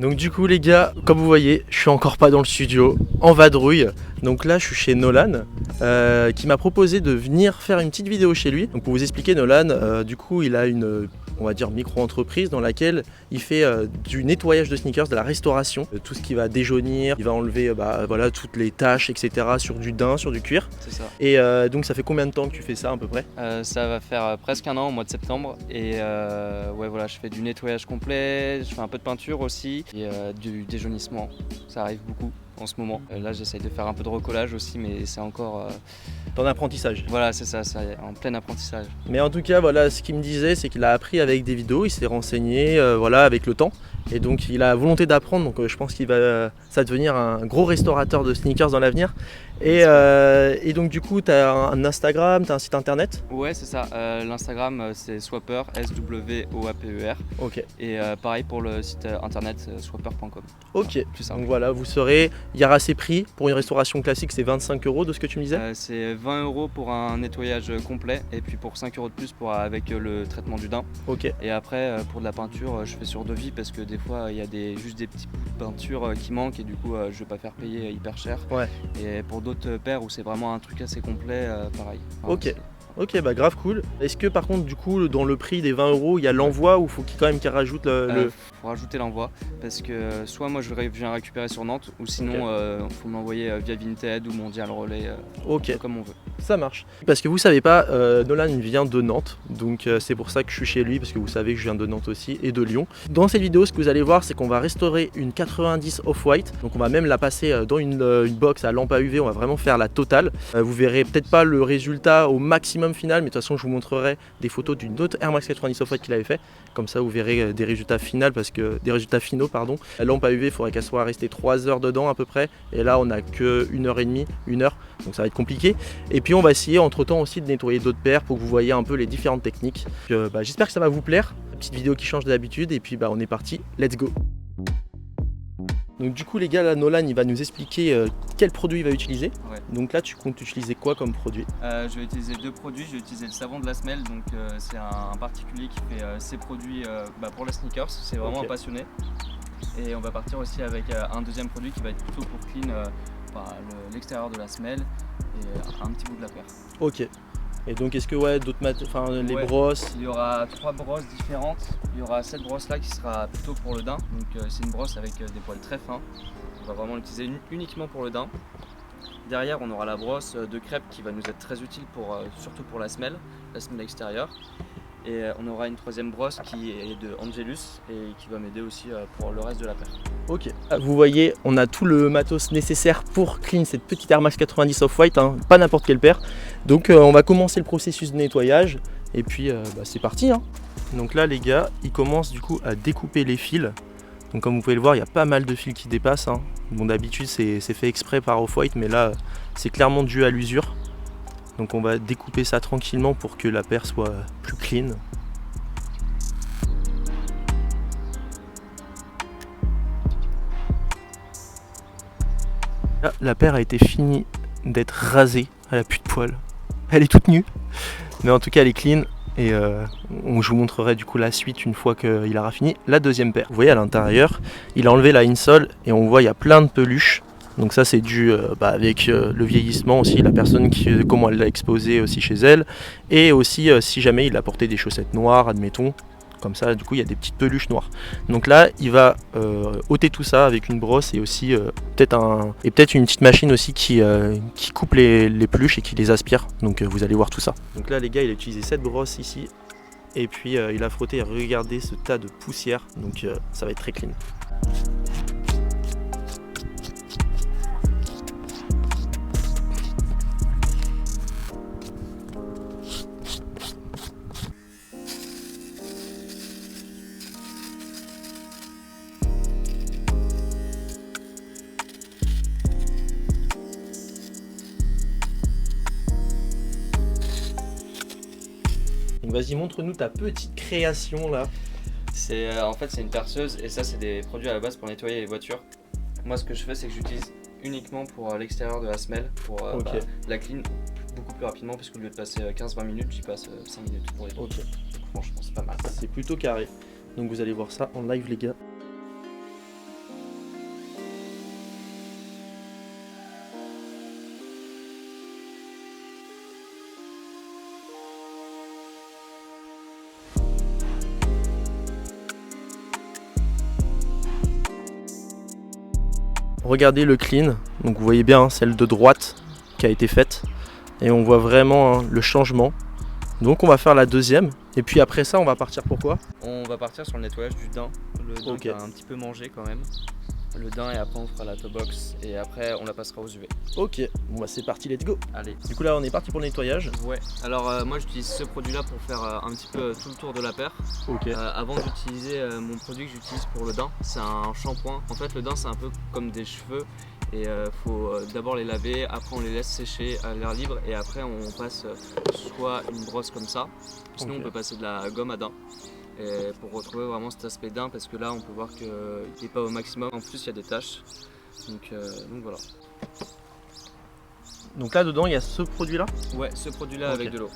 Donc du coup les gars, comme vous voyez, je suis encore pas dans le studio, en vadrouille. Donc là je suis chez Nolan, qui m'a proposé de venir faire une petite vidéo chez lui. Donc pour vous expliquer, Nolan, du coup il a une, on va dire, micro-entreprise dans laquelle il fait du nettoyage de sneakers, de la restauration, tout ce qui va déjaunir, il va enlever voilà, toutes les taches, etc. sur du daim, sur du cuir. C'est ça. Et donc ça fait combien de temps que tu fais ça à peu près? Ça va faire presque un an au mois de septembre et ouais voilà, je fais du nettoyage complet, je fais un peu de peinture aussi et du déjaunissement, ça arrive beaucoup en ce moment. Là j'essaye de faire un peu de recollage aussi mais c'est encore... Ton apprentissage. Voilà c'est ça, c'est en plein apprentissage. Mais en tout cas, voilà, ce qu'il me disait, c'est qu'il a appris avec des vidéos, il s'est renseigné, voilà, avec le temps. Et donc il a la volonté d'apprendre, donc je pense qu'il va ça devenir un gros restaurateur de sneakers dans l'avenir. Et donc du coup, tu as un Instagram, tu as un site internet? Ouais c'est ça, l'Instagram c'est Swapper, SWOAPER. Ok. Et pareil pour le site internet swapper.com. Ok, Plus simple. donc voilà, vous saurez, il y aura ses prix. Pour une restauration classique, c'est 25 € de ce que tu me disais? C'est 20 € pour un nettoyage complet et puis pour 5 € de plus avec le traitement du daim. Ok. Et après pour de la peinture, je fais sur devis parce que des fois il y a juste des petits bouts de peinture qui manquent et du coup je vais pas faire payer hyper cher. Ouais. Et pour d'autres paires où c'est vraiment un truc assez complet, pareil. Enfin, ok. Ok, bah grave cool. Est-ce que par contre, du coup, dans le prix des 20 €, il y a l'envoi ou faut qu'il qu'il rajoute le... Faut rajouter l'envoi parce que soit moi je viens récupérer sur Nantes ou sinon faut me l'envoyer via Vinted ou Mondial Relais, Ok, comme on veut. ça marche. Parce que vous savez pas, Nolan vient de Nantes, donc c'est pour ça que je suis chez lui, parce que vous savez que je viens de Nantes aussi et de Lyon. Dans cette vidéo, ce que vous allez voir, c'est qu'on va restaurer une 90 Off-White, donc on va même la passer dans une box à lampe à UV, on va vraiment faire la totale. Vous verrez peut-être pas le résultat au maximum final, mais de toute façon je vous montrerai des photos d'une autre Air Max 90 Off-White qu'il avait fait. Comme ça vous verrez des résultats finaux, pardon. La lampe à UV, il faudrait qu'elle soit restée 3 heures dedans à peu près, et là on a que 1h30, 1 heure, donc ça va être compliqué. Et puis on va essayer entre temps aussi de nettoyer d'autres paires pour que vous voyez un peu les différentes techniques. J'espère que ça va vous plaire, petite vidéo qui change d'habitude, et puis on est parti, let's go. Donc du coup les gars, là, Nolan il va nous expliquer quel produit il va utiliser. Ouais. Donc là tu comptes utiliser quoi comme produit? Je vais utiliser deux produits, je vais utiliser le savon de la semelle, donc c'est un particulier qui fait ses produits pour les sneakers, c'est vraiment un passionné. Et on va partir aussi avec un deuxième produit qui va être plutôt pour clean l'extérieur de la semelle et un petit bout de la paire. Ok. Et donc est-ce que les brosses? Il y aura 3 brosses différentes. Il y aura cette brosse là qui sera plutôt pour le daim. Donc c'est une brosse avec des poils très fins. On va vraiment l'utiliser uniquement pour le daim. Derrière on aura la brosse de crêpe qui va nous être très utile surtout pour la semelle extérieure. Et on aura une troisième brosse qui est de Angelus et qui va m'aider aussi pour le reste de la paire. Ok, vous voyez, on a tout le matos nécessaire pour clean cette petite Air Max 90 Off-White, hein, pas n'importe quelle paire. Donc on va commencer le processus de nettoyage et puis c'est parti. Hein. Donc là les gars, ils commencent du coup à découper les fils. Donc comme vous pouvez le voir, il y a pas mal de fils qui dépassent. Hein. Bon, d'habitude c'est fait exprès par Off-White, mais là c'est clairement dû à l'usure. Donc on va découper ça tranquillement pour que la paire soit plus clean. Là, la paire a été finie d'être rasée, elle a plus de poils, elle est toute nue, mais en tout cas elle est clean et je vous montrerai du coup la suite une fois qu'il aura fini la deuxième paire. Vous voyez à l'intérieur, il a enlevé la insole et on voit il y a plein de peluches. Donc ça c'est dû avec le vieillissement aussi, la personne comment elle l'a exposé aussi chez elle. Et aussi si jamais il a porté des chaussettes noires, admettons, comme ça du coup il y a des petites peluches noires. Donc là il va ôter tout ça avec une brosse et aussi peut-être une petite machine aussi qui coupe les peluches et qui les aspire. Donc vous allez voir tout ça. Donc là les gars, il a utilisé cette brosse ici. Et puis il a frotté et regardez ce tas de poussière. Donc ça va être très clean. Donc vas-y, montre-nous ta petite création là. En fait c'est une perceuse et ça c'est des produits à la base pour nettoyer les voitures. Moi ce que je fais c'est que j'utilise uniquement pour l'extérieur de la semelle, pour la clean beaucoup plus rapidement puisqu'au lieu de passer 15-20 minutes j'y passe 5 minutes pour les trucs. Ok. Franchement c'est pas mal. C'est plutôt carré. Donc vous allez voir ça en live les gars. regardez le clean, donc vous voyez bien celle de droite qui a été faite et on voit vraiment le changement. Donc on va faire la deuxième et puis après ça on va partir pour quoi? On va partir sur le nettoyage du daim, le daim qui a un petit peu mangé quand même. Le daim et après on fera la top box et après on la passera aux UV. Ok, bon bah c'est parti, let's go. Allez. Du coup là on est parti pour le nettoyage. Ouais, alors moi j'utilise ce produit là pour faire un petit peu tout le tour de la paire. Ok. Avant d'utiliser mon produit que j'utilise pour le daim, c'est un shampoing. En fait le daim c'est un peu comme des cheveux et faut d'abord les laver, après on les laisse sécher à l'air libre et après on passe soit une brosse comme ça, sinon on peut passer de la gomme à daim. Et pour retrouver vraiment cet aspect daim parce que là on peut voir qu'il n'est pas au maximum, en plus il y a des taches, donc voilà. Donc là dedans il y a ce produit là? Ouais, ce produit là avec de l'eau.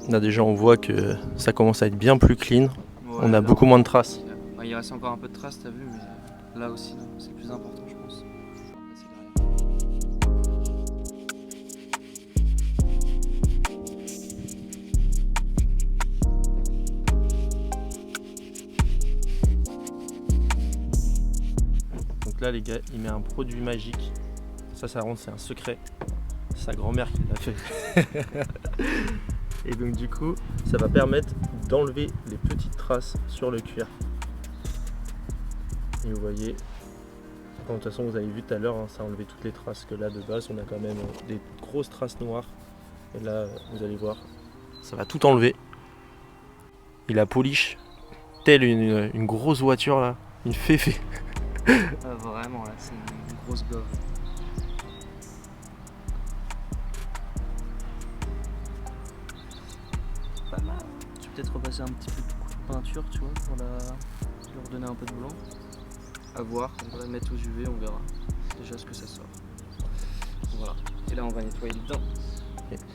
Là déjà on voit que ça commence à être bien plus clean, Ouais, on a beaucoup moins de traces. Il reste encore un peu de traces, t'as vu, mais là aussi c'est le plus important je pense. Donc là les gars, il met un produit magique, ça rentre, c'est un secret, c'est sa grand-mère qui l'a fait. Et donc du coup, ça va permettre d'enlever les petites traces sur le cuir. Et vous voyez, de toute façon vous avez vu tout à l'heure, hein, ça a enlevé toutes les traces, que là de base on a quand même des grosses traces noires. Et là, vous allez voir, ça va tout enlever. Il a polish, telle une grosse voiture là, une féfé. Vraiment là, c'est une grosse gove. Pas mal. Tu peux peut-être repasser un petit peu de peinture, tu vois, pour lui redonner un peu de blanc. À voir, on va la mettre aux UV, on verra déjà ce que ça sort. Voilà. Et là on va nettoyer le daim.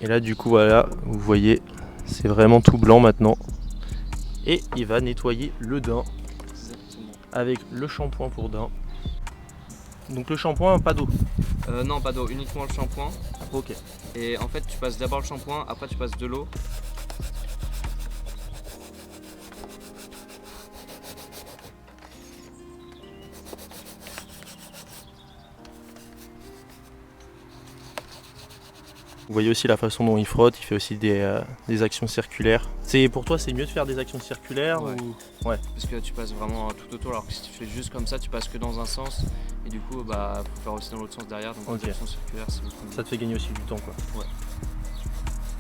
Et là du coup voilà, vous voyez, c'est vraiment tout blanc maintenant. Et il va nettoyer le daim. Exactement. Avec le shampoing pour daim. Donc le shampoing, pas d'eau? Non, pas d'eau, uniquement le shampoing. Ok. Et en fait, tu passes d'abord le shampoing, après tu passes de l'eau. Vous voyez aussi la façon dont il frotte, il fait aussi des actions circulaires. Pour toi, c'est mieux de faire des actions circulaires? Ouais. Ou... Ouais. Parce que tu passes vraiment tout autour, alors que si tu fais juste comme ça, tu passes que dans un sens. Et du coup, bah, faut faire aussi dans l'autre sens derrière. Donc les actions circulaires, c'est beaucoup mieux. Ça te fait gagner aussi du temps, quoi. Ouais.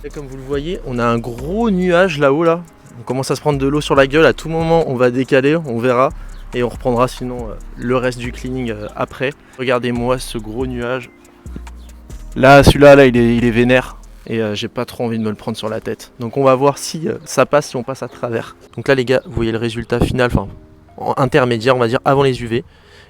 Et comme vous le voyez, on a un gros nuage là-haut, là. On commence à se prendre de l'eau sur la gueule. À tout moment, on va décaler, on verra. Et on reprendra sinon le reste du cleaning après. Regardez-moi ce gros nuage. Là, celui-là, là, il est vénère et j'ai pas trop envie de me le prendre sur la tête. Donc on va voir si ça passe, si on passe à travers. Donc là, les gars, vous voyez le résultat final, enfin intermédiaire, on va dire, avant les UV.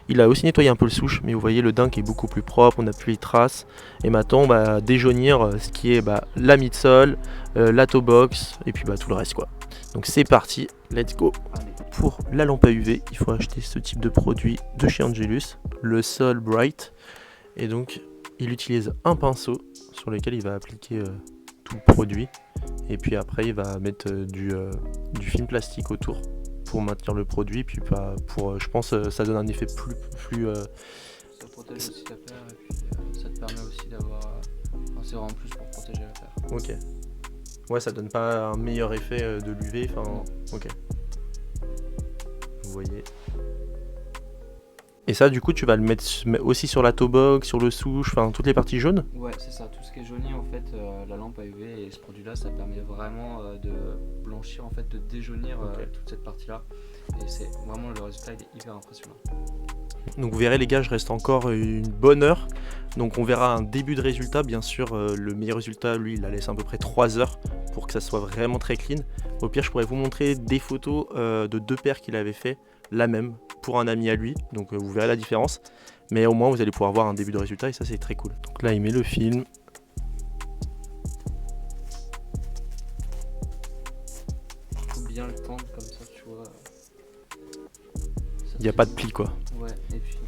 Il a aussi nettoyé un peu le souche, mais vous voyez le daim qui est beaucoup plus propre, on n'a plus les traces. Et maintenant, on va déjaunir ce qui est la midsole, la toe box et puis tout le reste, quoi. Donc c'est parti, let's go. Pour la lampe à UV, il faut acheter ce type de produit de chez Angelus, le Sol Bright. Et donc il utilise un pinceau sur lequel il va appliquer tout le produit et puis après il va mettre du film plastique autour pour maintenir le produit, puis je pense ça donne un effet plus ça protège aussi la paire et puis ça te permet aussi d'avoir c'est vraiment plus pour protéger la paire. Ok. Ouais, ça donne pas un meilleur effet de l'UV, enfin ok. Vous voyez. Et ça, du coup, tu vas le mettre aussi sur la toe box, sur le souche, enfin toutes les parties jaunes? Ouais, c'est ça, tout ce qui est jauni en fait, la lampe à UV et ce produit là, ça permet vraiment de blanchir, en fait, de déjaunir toute cette partie là. Et c'est vraiment, le résultat il est hyper impressionnant. Donc vous verrez les gars, je reste encore une bonne heure. Donc on verra un début de résultat, bien sûr le meilleur résultat, lui il la laisse à peu près 3 heures pour que ça soit vraiment très clean. Au pire je pourrais vous montrer des photos de 2 paires qu'il avait fait, la même, pour un ami à lui. Donc vous verrez la différence. Mais au moins vous allez pouvoir voir un début de résultat et ça c'est très cool. Donc là il met le film. bien le tendre comme ça, tu vois. Il n'y a pas de pli quoi. Ouais, et puis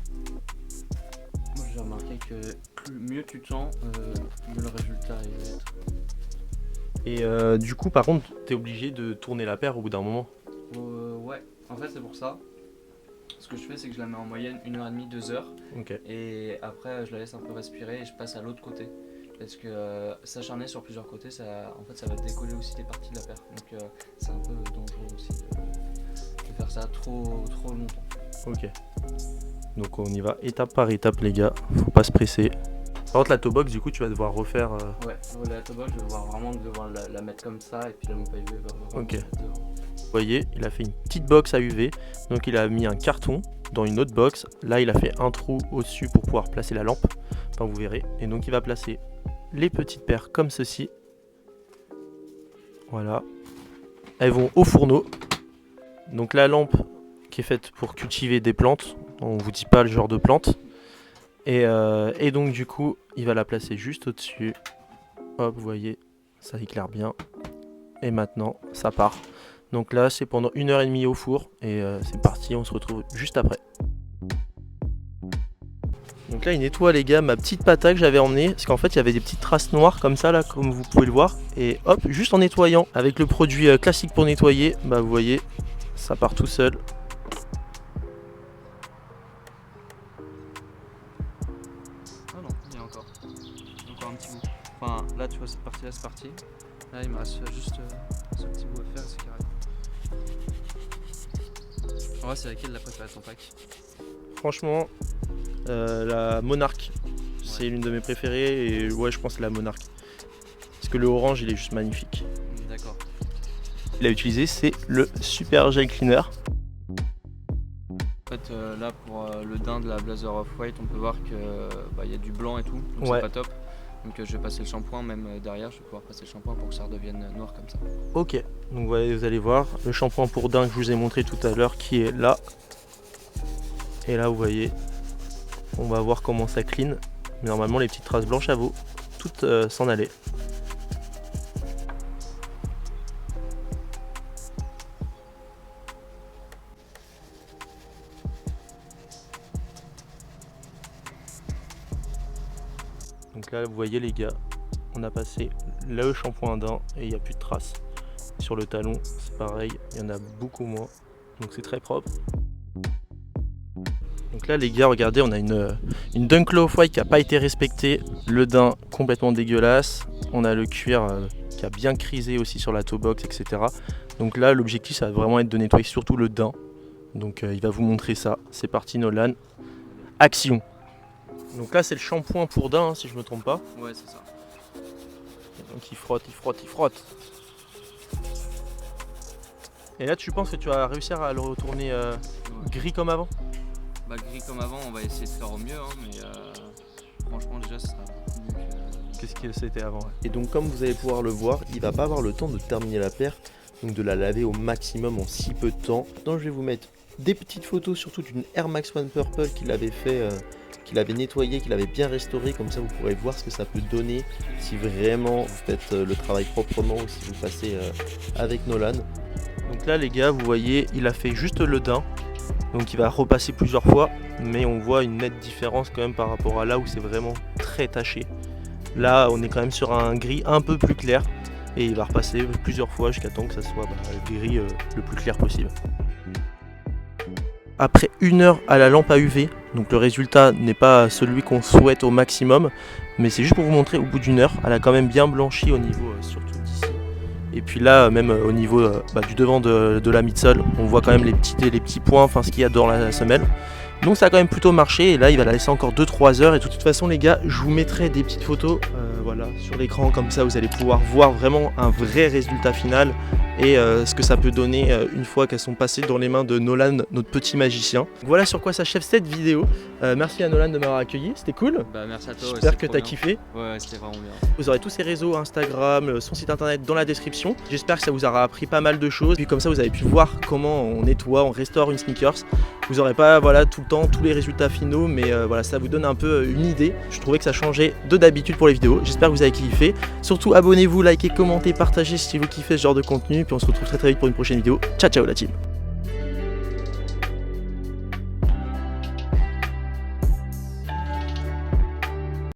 moi j'ai remarqué que mieux tu tends, mieux le résultat il va être. Et du coup par contre t'es obligé de tourner la paire au bout d'un moment. Ouais, en fait c'est pour ça. Ce que je fais c'est que je la mets en moyenne 1h30, 2h. Ok. Et après je la laisse un peu respirer et je passe à l'autre côté. Parce que s'acharner sur plusieurs côtés, en fait ça va décoller aussi des parties de la paire. Donc c'est un peu dangereux aussi de faire ça trop longtemps. Ok. Donc on y va étape par étape les gars, faut pas se presser. Par contre la toe box du coup tu vas devoir refaire... Ouais, la toe box je vais vraiment devoir la mettre comme ça et puis la lampe à UV va vraiment Ok. se mettre devant. Vous voyez, il a fait une petite box à UV, donc il a mis un carton dans une autre box. Là il a fait un trou au-dessus pour pouvoir placer la lampe, enfin vous verrez. Et donc il va placer les petites paires comme ceci. Voilà. Elles vont au fourneau. Donc la lampe qui est faite pour cultiver des plantes, on vous dit pas le genre de plante. Et donc du coup il va la placer juste au-dessus. Hop, vous voyez, ça éclaire bien. Et maintenant ça part. Donc là c'est pendant 1h30 au four et c'est parti, on se retrouve juste après. Donc là il nettoie les gars ma petite pata que j'avais emmenée, parce qu'en fait il y avait des petites traces noires comme ça là, comme vous pouvez le voir. Et hop, juste en nettoyant avec le produit classique pour nettoyer, bah vous voyez, ça part tout seul. Ah non, il y a encore un petit bout. Enfin là tu vois cette partie là c'est parti. Là il me reste juste ce petit bout à faire, c'est carré. En vrai c'est laquelle la préférée de ton pack? Franchement, la Monarch, c'est l'une de mes préférées et ouais je pense que la Monarch. Parce que le orange il est juste magnifique. D'accord. Il a utilisé c'est le Super Gel Cleaner. En fait là pour le daim de la Blazer Off-White on peut voir que y a du blanc et tout, donc Ouais. c'est pas top. Donc je vais passer le shampoing, même derrière je vais pouvoir passer le shampoing pour que ça redevienne noir comme ça. Ok, donc vous allez voir le shampoing pour daim que je vous ai montré tout à l'heure qui est là. Et là vous voyez, on va voir comment ça clean. Mais normalement les petites traces blanches à vont toutes s'en aller. Donc là vous voyez les gars, on a passé le shampoing daim et il n'y a plus de traces. Sur le talon c'est pareil, il y en a beaucoup moins, donc c'est très propre. Donc là les gars regardez, on a une Dunklo Off-White qui n'a pas été respectée, le daim complètement dégueulasse, on a le cuir qui a bien crisé aussi sur la toe box, etc. Donc là l'objectif ça va vraiment être de nettoyer surtout le daim, donc il va vous montrer ça. C'est parti Nolan, action. Donc là c'est le shampoing pour daim si je me trompe pas. Ouais c'est ça. Donc il frotte, il frotte, il frotte. Et là tu penses que tu vas réussir à le retourner gris comme avant? Bah gris comme avant, on va essayer de faire au mieux, hein, mais franchement déjà ce sera mieux que... Qu'est-ce que c'était avant? Et donc comme vous allez pouvoir le voir, il va pas avoir le temps de terminer la paire, donc de la laver au maximum en si peu de temps. Maintenant je vais vous mettre des petites photos surtout d'une Air Max One Purple qu'il avait fait, qu'il avait nettoyé, qu'il avait bien restauré, comme ça vous pourrez voir ce que ça peut donner si vraiment vous faites le travail proprement ou si vous passez avec Nolan. Donc là les gars vous voyez il a fait juste le daim. Donc il va repasser plusieurs fois, mais on voit une nette différence quand même par rapport à là où c'est vraiment très taché. Là on est quand même sur un gris un peu plus clair et il va repasser plusieurs fois jusqu'à temps que ça soit le gris le plus clair possible. Après 1 heure à la lampe à UV, donc le résultat n'est pas celui qu'on souhaite au maximum, mais c'est juste pour vous montrer au bout d'1 heure, elle a quand même bien blanchi au niveau surtout d'ici. Et puis là, même au niveau du devant de la midsole, on voit quand même les petits points, enfin ce qu'il y a dans la semelle. Donc ça a quand même plutôt marché et là il va la laisser encore 2-3 heures et de toute façon les gars je vous mettrai des petites photos voilà, sur l'écran comme ça vous allez pouvoir voir vraiment un vrai résultat final et ce que ça peut donner une fois qu'elles sont passées dans les mains de Nolan, notre petit magicien. Voilà sur quoi s'achève cette vidéo. Merci à Nolan de m'avoir accueilli, c'était cool. Bah merci à toi. J'espère que t'as kiffé. Ouais c'était vraiment bien. Vous aurez tous ses réseaux Instagram, son site internet dans la description. J'espère que ça vous aura appris pas mal de choses. Puis comme ça vous avez pu voir comment on nettoie, on restaure une sneakers. Vous n'aurez pas voilà, tout le autant tous les résultats finaux, mais voilà, ça vous donne un peu une idée. Je trouvais que ça changeait de d'habitude pour les vidéos. J'espère que vous avez kiffé. Surtout abonnez-vous, likez, commentez, partagez si vous kiffez ce genre de contenu. Puis on se retrouve très vite pour une prochaine vidéo. Ciao ciao la team.